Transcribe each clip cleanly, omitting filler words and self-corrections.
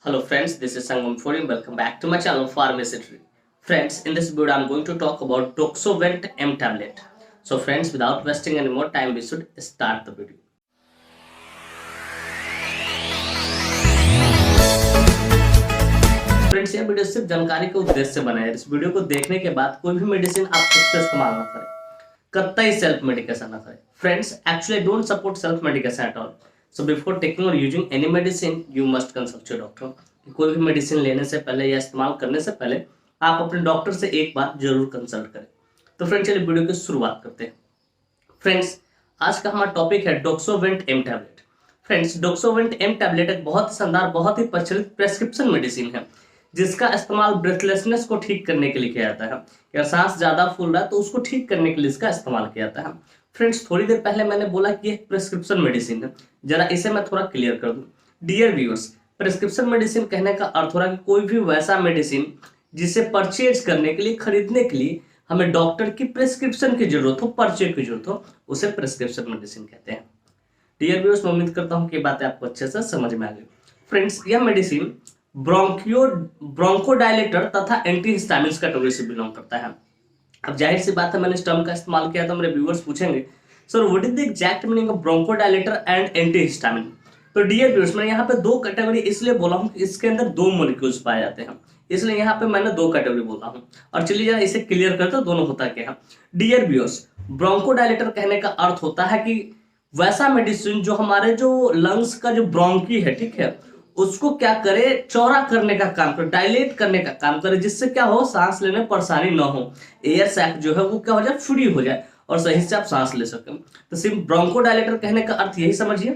Hello friends, this is Sangam Forum. Welcome back to my channel Pharmacy Tree. Friends, in this video I'm going to talk about Doxovent M tablet. So friends, without wasting any more time, we should start the video. Friends, यह video सिर्फ जानकारी के उद्देश्य से बना है। इस video को देखने के बाद कोई भी मेडिसिन आप खुद से इस्तेमाल ना करें, कतई सेल्फ मेडिकेशन ना करें। Friends, actually don't support self medication at all. So before taking और using any medicine you must consult your doctor. कोई भी मेडिसिन लेने से पहले या इस्तेमाल करने से पहले आप अपने डॉक्टर से एक बार जरूर कंसल्ट करें। तो फ्रेंड्स, चलिए वीडियो की शुरुआत करते हैं। फ्रेंड्स, आज का हमारा टॉपिक है Doxovent M tablet. Friends, Doxovent M tablet एक बहुत ही शानदार, बहुत ही प्रचलित प्रेस्क्रिप्शन मेडिसिन है जिसका इस्तेमाल ब्रेथलेसनेस को ठीक करने के लिए किया जाता है। अगर सांस ज्यादा फूल रहा है तो उसको ठीक करने के लिए इसका इस्तेमाल किया जाता है। फ्रेंड्स, थोड़ी देर पहले मैंने बोला कि एक प्रेस्क्रिप्शन मेडिसिन है, जरा इसे मैं थोड़ा क्लियर कर दूं। डियर व्यूअर्स, प्रेस्क्रिप्शन मेडिसिन कहने का अर्थ हो रहा है कि कोई भी वैसा मेडिसिन जिसे परचेज करने के लिए, खरीदने के लिए हमें डॉक्टर की प्रेस्क्रिप्शन की जरूरत हो, पर्चे की जरूरत हो, उसे प्रेस्क्रिप्शन मेडिसिन कहते हैं। डियर व्यूअर्स, मैं उम्मीद करता हूं कि बातें आपको अच्छे से समझ में आ गई। फ्रेंड्स, यह मेडिसिन ब्रोंकोडायलेटर तथा एंटीहिस्टामिन्स कैटेगरी से बिलोंग करता है। अब जाहिर सी बात है, मैंने इस टर्म का इस्तेमाल किया तो मेरे व्यूअर्स पूछेंगे, sir what is the exact meaning of bronchodilator and antihistamine. तो डियर व्यूअर्स, मैंने यहाँ पे दो कैटेगरी इसलिए बोला हूँ कि इसके अंदर दो मॉलिक्यूल्स पाए जाते हैं, इसलिए यहाँ पे मैंने दो कैटेगरी बोला हूँ। और चलिए जरा इसे क्लियर करते हैं दोनों होता क्या है। डियर व्यूअर्स, ब्रोंकोडायलेटर कहने का अर्थ होता है कि वैसा मेडिसिन जो हमारे जो लंग्स का जो ब्रोंकी है, ठीक है, उसको क्या करे, चौड़ा करने का काम करे, डायलेट करने का काम करे, जिससे क्या हो, सांस लेने में परेशानी ना हो, एयर सैक जो है वो क्या हो जाए, फ्री हो जाए और सही से आप सांस ले सकें। तो सिर्फ ब्रोंकोडायलेटर कहने का अर्थ यही समझिए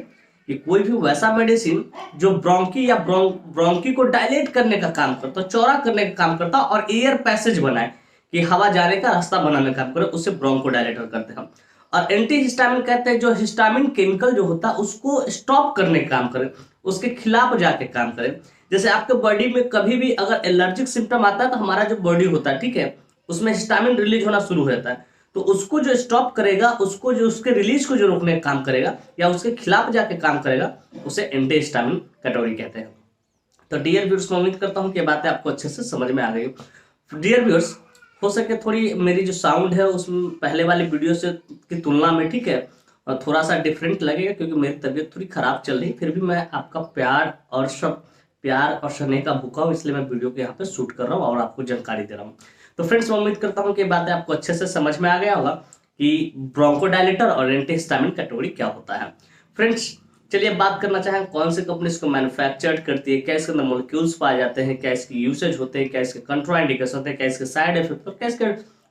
कि कोई भी वैसा मेडिसिन जो ब्रोंकी या ब्रोंकी को डायलेट करने का काम करता, चौड़ा करने का काम करता और एयर पैसेज बनाए कि हवा जाने का रास्ता बनाने का काम करे, उसे ब्रोंकोडायलेटर करते हैं। और एंटीहिस्टामिन कहते हैं जो हिस्टामिन केमिकल जो होता है उसको स्टॉप करने का काम करे, उसके खिलाफ जाके काम करे। जैसे आपके बॉडी में कभी भी अगर एलर्जिक सिम्टम आता है तो हमारा जो बॉडी होता है, ठीक है, उसमें हिस्टामिन रिलीज होना शुरू हो जाता है, तो उसको जो स्टॉप करेगा, उसको जो उसके रिलीज को जो रोकने का काम करेगा या उसके खिलाफ जाके काम करेगा, उसे एंटीहिस्टामिन कैटेगरी कहते हैं। तो डियर व्यूअर्स, मैं उम्मीद करता हूँ कि बातें आपको अच्छे से समझ में आ गई। डियर व्यूअर्स, हो सके थोड़ी मेरी जो साउंड है उसमें पहले वाली वीडियो से की तुलना में, ठीक है, और थोड़ा सा डिफरेंट लगेगा क्योंकि मेरी तबीयत थोड़ी खराब चल रही, फिर भी मैं आपका प्यार और स्नेह का भूखा हूँ, इसलिए मैं वीडियो को यहाँ पे शूट कर रहा हूँ और आपको जानकारी दे रहा हूँ। तो फ्रेंड्स, मैं उम्मीद करता हूँ कि बातें आपको अच्छे से समझ में आ गया होगा कि ब्रोंकोडायलेटर और एंटीहिस्टामिन कैटेगरी क्या होता है। फ्रेंड्स, चलिए बात करना चाहें कौन सी कंपनी इसको मैन्युफैक्चर करती है, क्या इसके अंदर मॉलिक्यूल्स पाए जाते हैं, क्या इसकी यूसेज होते हैं, क्या इसके कंट्राइंडिकेशन होते हैं, क्या इसके साइड इफेक्ट होते हैं, क्या इसके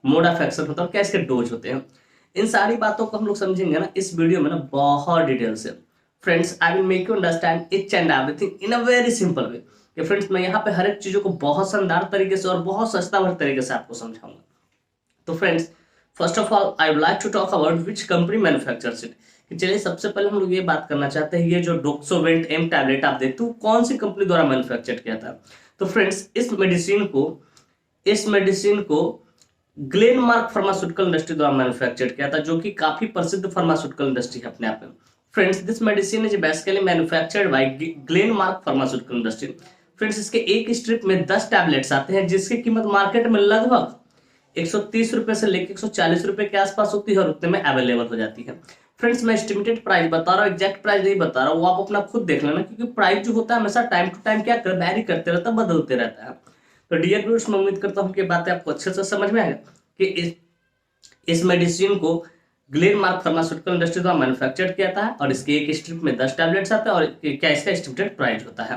मोड ऑफ एक्शन होता है और क्या इसके डोज होते हैं। इन सारी बातों को हम लोग समझेंगे ना इस वीडियो में ना बहुत डिटेल से। Friends, I will make you understand each and everything in a very simple way. कि फ्रेंड्स, मैं यहाँ पे हर एक चीजों को बहुत शानदार तरीके से और बहुत सस्ता भर तरीके से आपको समझाऊंगा। तो friends, first of all I would like to talk about which company manufactures it. कि चलिए सबसे पहले हम लोग ये बात करना चाहते हैं, ये जो डोक्सोवेंट एम टैबलेट आप देखते हो कौन सी कंपनी द्वारा मैन्युफैक्चर किया था। तो फ्रेंड्स, इस मेडिसिन को ग्लेनमार्क फार्मास्यूटिकल इंडस्ट्री द्वारा मैन्युफैक्चर किया था, जो कि काफी प्रसिद्ध फार्मास्यूटिकल इंडस्ट्री है अपने आप में। Friends, this medicine is basically manufactured by Glenmark pharmaceutical industry. Friends, इसके एक स्ट्रिप में 10 टैबलेट्स आते हैं जिसकी कीमत मार्केट में लगभग 130 रुपए से लेकर 140 रुपए के आसपास होती है और उतने में अवेलेबल हो जाती है। फ्रेंड्स, मैं एस्टिमेटेड प्राइस बता रहा हूँ, एग्जैक्ट प्राइस नहीं बता रहा हूँ, वो आप अपना खुद देख लेना, क्योंकि प्राइस जो होता है हमेशा टाइम टू टाइम क्या कर वैरी करते रहता है, बदलते रहता है। तो डियर व्यूअर्स, मैं उम्मीद करता हूँ कि बातें आपको अच्छे से समझ में आएगा कि इस मेडिसिन को ग्लेनमार्क फार्मास्यूटिकल इंडस्ट्री द्वारा मैन्युफैक्चर किया था और इसके एक स्ट्रिप में 10 टैबलेट्स आते हैं और क्या इसका एस्टिमेटेड प्राइस होता है।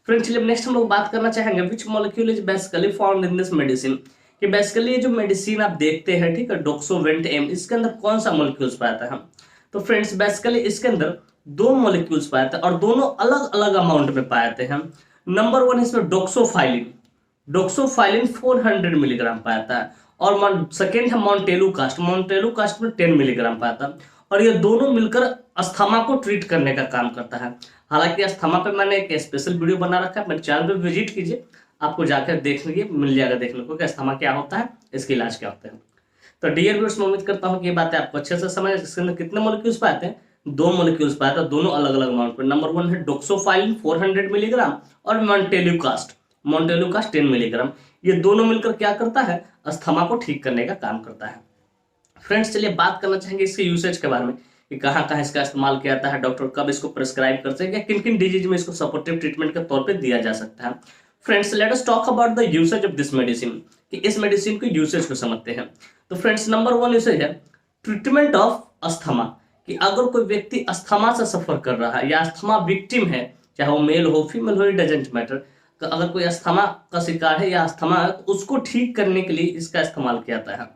फ्रेंड्स, चलिए नेक्स्ट हम लोग बात करना चाहेंगे which molecule is basically found in this medicine. कि बेसिकली ये जो मेडिसिन आप देखते हैं, ठीक है, डोक्सोवेंट एम, इसके अंदर कौन सा मॉलिक्यूल्स पाया था हम। तो फ्रेंड्स, बेसिकली इसके अंदर दो मॉलिक्यूल्स पाए थे और दोनों अलग अलग अमाउंट में पाए थे हम। नंबर 1 इसमें डोक्सोफाइलिन 400 मिलीग्राम पाया था और सेकेंड है मॉन्टेलू कास्ट में 10 मिलीग्राम पाया था। और ये दोनों मिलकर अस्थमा को ट्रीट करने का काम करता है। हालांकि अस्थमा पे मैंने एक स्पेशल वीडियो बना रखा है, मेरे चैनल पे विजिट कीजिए, आपको जाकर देखने मिल जाएगा देखने को कि अस्थमा क्या होता है, इसका इलाज क्या होता है। तो डियर व्यूअर्स, मैं उम्मीद करता हूँ कि ये बातें आपको अच्छे से समझ। इसके अंदर कितने मॉलिक्यूल्स पाते हैं, दो मॉलिक्यूल्स पाया था, दोनों अलग अलग अमाउंट पे। नंबर 1 है डोक्सोफाइलिन 400 मिलीग्राम और मोन्टेलुकास्ट 10 मिलीग्राम। ये दोनों मिलकर क्या करता है, अस्थमा को ठीक करने का काम करता है। फ्रेंड्स चलिए बात करना चाहेंगे इसके यूसेज के बारे में कि कहाँ कहाँ इसका इस्तेमाल किया जाता है, डॉक्टर कब इसको प्रिस्क्राइब करते हैं, किन किन डिजीज में इसको सपोर्टिव ट्रीटमेंट के तौर पे दिया जा सकता है। Friends let us talk about the usage of this medicine, कि इस मेडिसिन के यूसेज को समझते हैं। तो फ्रेंड्स नंबर 1 यूसेज है ट्रीटमेंट ऑफ अस्थमा, कि अगर कोई व्यक्ति अस्थमा से सफर कर रहा है या अस्थमा विक्टिम है, चाहे वो मेल हो फीमेल हो, इट डजंट मैटर, अगर कोई अस्थमा का शिकार है या अस्थमा है तो उसको ठीक करने के लिए इसका इस्तेमाल किया जाता है।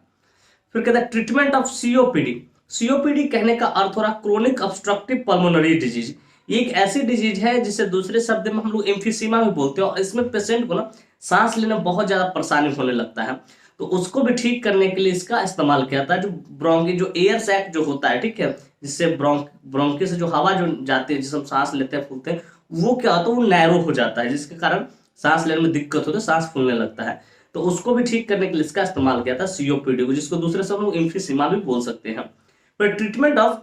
फिर कहता है ट्रीटमेंट ऑफ सीओपीडी। सीओपीडी कहने का अर्थ हो रहा क्रोनिक ऑब्स्ट्रक्टिव पल्मोनरी डिजीज। ये एक ऐसी डिजीज है जिसे दूसरे शब्द में हम लोग एम्फीसीमा भी बोलते हैं, और इसमें पेशेंट को ना सांस लेने में बहुत ज्यादा परेशानी होने लगता है, तो उसको भी ठीक करने के लिए इसका इस्तेमाल किया जाता है। जो ब्रोंकी जो एयर सैक जो होता है, ठीक है, जिससे ब्रोंकी से जो हवा जो जाती है, जिसे हम सांस लेते हैं फूलते हैं, वो क्या होता है, वो नैरो हो जाता है, जिसके कारण सांस लेने में दिक्कत होती है, सांस फूलने लगता है। तो उसको भी ठीक करने के लिए इसका इस्तेमाल किया था सीओपीडी को, जिसको दूसरे से हम लोग एम्फीसीमा भी बोल सकते हैं। फिर ट्रीटमेंट ऑफ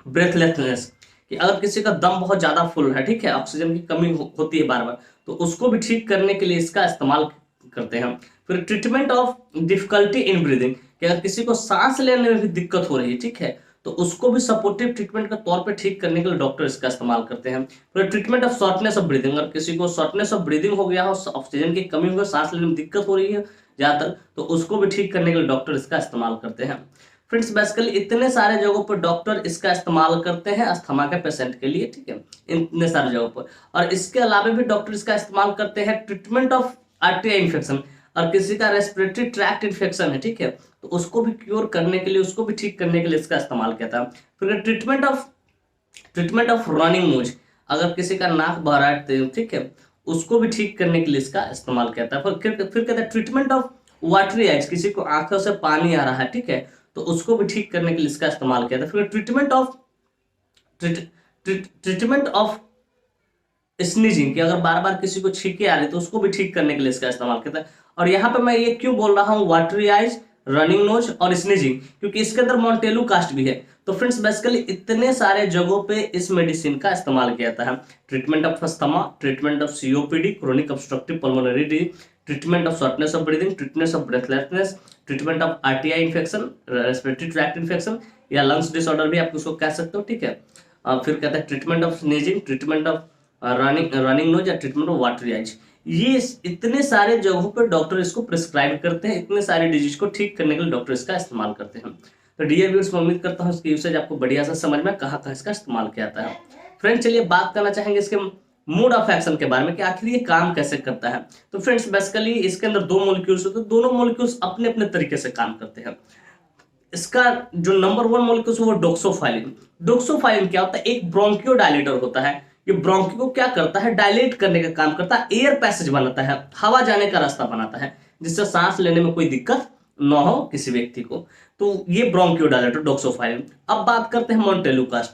ब्रेथलेसनेस, कि अगर किसी का दम बहुत ज्यादा फुल है, ठीक है, ऑक्सीजन की कमी होती है बार बार, तो उसको भी ठीक करने के लिए इसका इस्तेमाल करते हैं। फिर treatment of difficulty in breathing, कि अगर किसी को सांस लेने में भी दिक्कत हो रही है, ठीक है, तो उसको भी सपोर्टिव ट्रीटमेंट के तौर पे ठीक करने के लिए डॉक्टर इसका इस्तेमाल करते हैं। फिर treatment of shortness of breathing, अगर किसी को शॉर्टनेस ऑफ ब्रीदिंग हो गया हो, ऑक्सीजन की कमी हो गई, सांस लेने में दिक्कत हो रही है ज्यादातर, तो उसको भी ठीक करने के लिए डॉक्टर इसका इस्तेमाल करते हैं। फ्रेंड्स बेसिकली इतने सारे जगहों पर डॉक्टर इसका इस्तेमाल करते हैं अस्थमा के पेशेंट के लिए, ठीक है, इतने सारे जगहों पर। और इसके अलावा भी डॉक्टर इसका इस्तेमाल करते हैं ट्रीटमेंट ऑफ आर्टेरिया इन्फेक्शन, और किसी का रेस्पिरेटरी ट्रैक्ट इन्फेक्शन है, ठीक है, तो उसको भी क्योर करने के लिए, उसको भी ठीक करने के लिए इसका इस्तेमाल किया था। फिर ट्रीटमेंट ऑफ रनिंग नोज, अगर किसी का नाक बह रहा है, ठीक है, उसको भी ठीक करने के लिए इसका इस्तेमाल किया था। फिर कहता है ट्रीटमेंट ऑफ वाटरी आइज, किसी को आंखों से पानी आ रहा है, ठीक है, तो उसको भी ठीक करने के लिए इसका इस्तेमाल किया था। फिर ट्रीटमेंट ऑफ स्नीजिंग, कि अगर बार बार किसी को छींके आ रही तो उसको भी ठीक करने के लिए इसका इस्तेमाल किया था। और यहाँ पे मैं ये क्यों बोल रहा हूँ वाटरी आइज, रनिंग नोज और स्नीजिंग, क्योंकि इसके अंदर मोन्टेलू कास्ट भी है। तो फ्रेंड्स बेसिकली इतने सारे जगहों पे इस मेडिसिन का इस्तेमाल किया जाता है। Treatment of asthma, treatment of COPD chronic obstructive pulmonary disease, treatment of shortness of breathing, treatment of breathlessness, treatment of RTI infection, respiratory tract infection या लंग्स डिसऑर्डर भी आप उसको कह सकते हो, ठीक है। फिर कहता है treatment of sneezing, treatment of running nose या ट्रीटमेंट ऑफ वाटरी आइज। ये इतने सारे जगहों पर डॉक्टर इसको प्रिस्क्राइब करते हैं, इतने सारे डिजीज को ठीक करने के लिए डॉक्टर इसका इस्तेमाल करते हैं। तो डियर व्यूअर्स मैं उम्मीद करता हूँ इसकी यूसेज आपको बढ़िया सा समझ में कहाँ कहाँ इसका इस्तेमाल किया जाता है। फ्रेंड्स चलिए बात करना चाहेंगे इसके मोड ऑफ एक्शन के बारे में, कि आखिर ये काम कैसे करता है। तो फ्रेंड्स बेसिकली इसके अंदर दो मॉलिक्यूल्स होते हैं, दोनों मॉलिक्यूल्स अपने अपने तरीके से काम करते हैं। इसका जो नंबर 1 मॉलिक्यूल है वो डोक्सोफाइलिन। डोक्सोफाइलिन क्या होता है, एक ब्रोंकियोडायलेटर होता है। ये ब्रोंकी को क्या करता है, डायलेट करने का काम करता है, एयर पैसेज बनाता है, हवा जाने का रास्ता बनाता है, जिससे सांस लेने में कोई दिक्कत ना हो किसी व्यक्ति को। तो ये ब्रोंकियोडायलेटर डोक्सोफाइलिन। अब बात करते हैं मोन्टेलुकास्ट।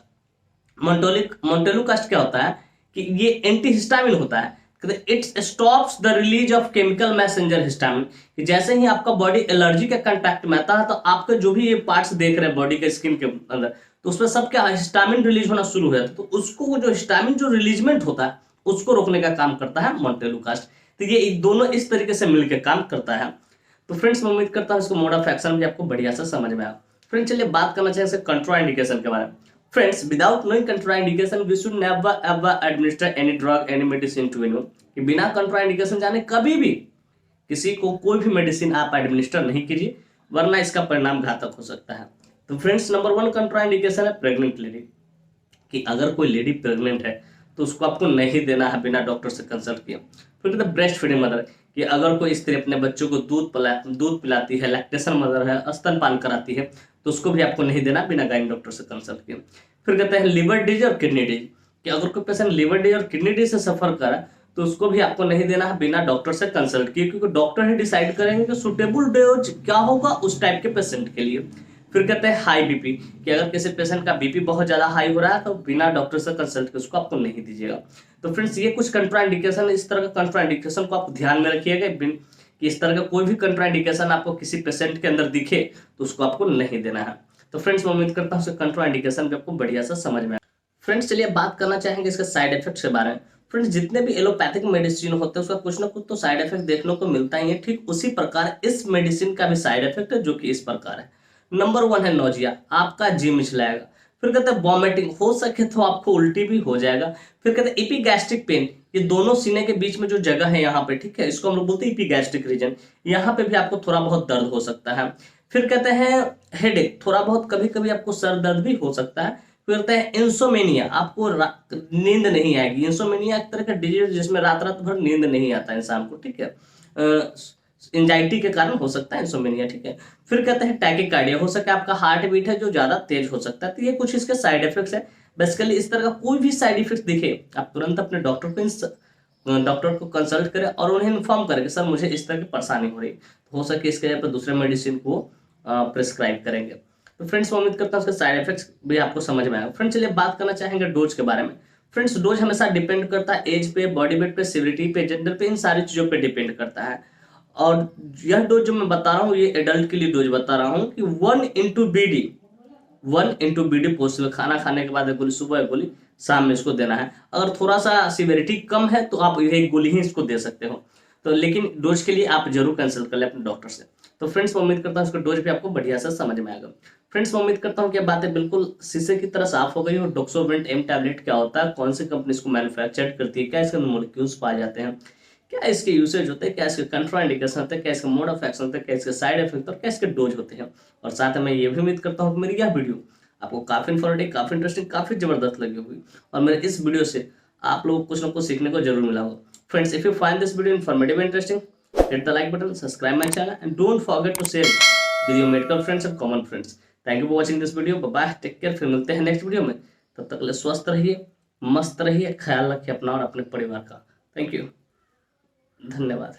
मोन्टेलुकास्ट क्या होता है कि ये एंटीहिस्टामिन होता है। It stops the release of chemical messenger histamine, कि जैसे ही आपका बॉडी एलर्जी के कांटेक्ट में आता है तो आपके जो भी ये पार्ट्स देख रहे हैं बॉडी के स्किन के अंदर, तो उसमें सब क्या हिस्टामिन रिलीज होना शुरू हो जाता है, तो उसको जो हिस्टामिन जो रिलीजमेंट होता है उसको रोकने का काम करता है मोन्टेलुकास्ट। तो ये दोनों इस तरीके से मिलकर काम करता है। तो फ्रेंड्स मैं उम्मीद करता हूँ इसको मोड ऑफ एक्शन भी आपको बढ़िया से समझ में आया। फ्रेंड्स चलिए बात करना चाहिए कंट्राइंडिकेशन के बारे में। Friends without knowing contraindication we should never ever administer any drug any medicine to anyone, कि बिना कंट्राइंडिकेशन जाने कभी भी किसी को कोई भी मेडिसिन आप एडमिनिस्टर नहीं कीजिए, वरना इसका परिणाम घातक हो सकता है। तो फ्रेंड्स नंबर 1 कंट्राइंडिकेशन है प्रेग्नेंट लेडी, कि अगर कोई लेडी प्रेग्नेंट है तो उसको आपको नहीं देना है बिना डॉक्टर से कंसल्ट किए। फिर कहते हैं ब्रेस्ट फीडिंग मदर, कि अगर कोई स्त्री अपने बच्चों को दूध पिलाती है, लैक्टेशन मदर है, स्तनपान कराती है, तो उसको भी आपको नहीं देना बिना गाइन डॉक्टर से कंसल्ट किए। फिर कहते हैं लिवर डिजीज और किडनी डिजीज, कि अगर कोई पेशेंट लिवर डिजीज और किडनी डिजीज से सफर कर रहा है तो उसको भी आपको नहीं देना है बिना डॉक्टर से कंसल्ट किए, क्योंकि डॉक्टर ही डिसाइड करेंगे कि सुटेबल डोज क्या होगा उस टाइप के पेशेंट के लिए। फिर कहते हैं हाई बीपी, कि अगर किसी पेशेंट का बीपी बहुत ज्यादा हाई हो रहा है तो बिना डॉक्टर से कंसल्ट किए उसको आपको नहीं दीजिएगा। तो फ्रेंड्स ये कुछ कंट्राइंडिकेशन, इस तरह का कंट्राइंडिकेशन को आप ध्यान में रखिएगा कि इस तरह का कोई भी कंट्राइंडिकेशन आपको किसी पेशेंट के अंदर दिखे तो उसको आपको नहीं देना है। तो फ्रेंड्स मैं उम्मीद करता हूँ इसका कंट्रा इंडिकेशन भी आपको बढ़िया सा समझ में आया। फ्रेंड्स चलिए बात करना चाहेंगे इसके साइड इफेक्ट्स के बारे में। फ्रेंड्स जितने भी एलोपैथिक मेडिसिन होते हैं उसका कुछ ना कुछ तो साइड इफेक्ट देखने को मिलता ही है, ठीक उसी प्रकार इस मेडिसिन का भी साइड इफेक्ट है जो कि इस प्रकार है। नंबर 1 है नोजिया, आपका जी मिचलाएगा। फिर कहते हैं वॉमिटिंग, हो सके तो आपको उल्टी भी हो जाएगा। फिर कहते हैं एपिगैस्ट्रिक पेन, ये दोनों सीने के बीच में जो जगह है यहाँ पे, ठीक है, इसको हम लोग बोलते हैं एपिगैस्ट्रिक रीजन, यहाँ पे भी आपको थोड़ा बहुत दर्द हो सकता है। फिर कहते हैं हेडेक, थोड़ा बहुत कभी कभी आपको सर दर्द भी हो सकता है। फिर कहते हैं इंसोमेनिया, आपको नींद नहीं आएगी। इंसोमेनिया एक तरह का डिजीज जिसमें रात रात भर नींद नहीं आता इंसान को, ठीक है, एंजाइटी के कारण हो सकता है इंसोमेनिया, ठीक है। फिर कहते हैं टैकिकार्डिया, हो सकता है आपका हार्ट बीट है जो ज्यादा तेज हो सकता है। तो ये कुछ इसके साइड इफेक्ट्स है। बेसिकली इस तरह का कोई भी साइड इफेक्ट दिखे आप तुरंत अपने डॉक्टर को कंसल्ट करें और उन्हें इन्फॉर्म करें कि सर मुझे इस तरह की परेशानी हो रही है, तो हो सके इसके जगह पर दूसरे मेडिसिन को प्रिस्क्राइब करेंगे। तो फ्रेंड्स मैं उम्मीद करता हूँ उसके साइड इफेक्ट्स भी आपको समझ में आएगा। फ्रेंड्स चलिए बात करना चाहेंगे डोज के बारे में। फ्रेंड्स डोज हमेशा डिपेंड करता है एज पे, बॉडी वेट पे, सिविरिटी पे, जेंडर पे, इन सारी चीजों पे डिपेंड करता है। और यह डोज जो मैं बता रहा हूँ ये एडल्ट के लिए डोज बता रहा हूँ कि 1 into BD पॉसिबल, खाना खाने के बाद एक गोली सुबह, एक गोली शाम में इसको देना है। अगर थोड़ा सा सिविरिटी कम है तो आप एक गोली ही इसको दे सकते हो। तो लेकिन डोज के लिए आप जरूर कंसल्ट कर ले अपने डॉक्टर से। तो फ्रेंड्स मैं उम्मीद करता हूँ इसको डोज भी आपको बढ़िया से समझ में आएगा। फ्रेंड्स मैं उम्मीद करता हूँ कि बातें बिल्कुल शीशे की तरह साफ हो गई हो। डोक्सोवेंट एम टैबलेट क्या होता है, कौन सी कंपनी इसको मैन्युफैक्चर करती है, क्या इसके मोलिक्यूल्स पाए जाते हैं, क्या इसके यूसेज होते हैं, क्या इसके कंट्रा इंडिकेशन होते हैं, क्या इसके मोड ऑफ एक्शन होते हैं, क्या इसके साइड इफेक्ट और क्या इसके डोज होते हैं। और साथ में मैं ये भी उम्मीद करता हूँ कि मेरी यह वीडियो आपको काफी इन्फॉर्मेटिव, काफी इंटरेस्टिंग, काफी जबरदस्त लगी होगी और मेरे इस वीडियो से आप लोगों को कुछ ना कुछ सीखने को जरूर मिला होगा। Friends if you find this video informative interesting, hit the like button, subscribe my channel and don't forget to share it with your medical friends and common friends. Thank you for watching this video. Bye bye, take care। फिर मिलते हैं next video में। तब तक के लिए स्वस्थ रहिए, मस्त रहिए, ख्याल रखिए अपना और अपने परिवार का। थैंक यू, धन्यवाद।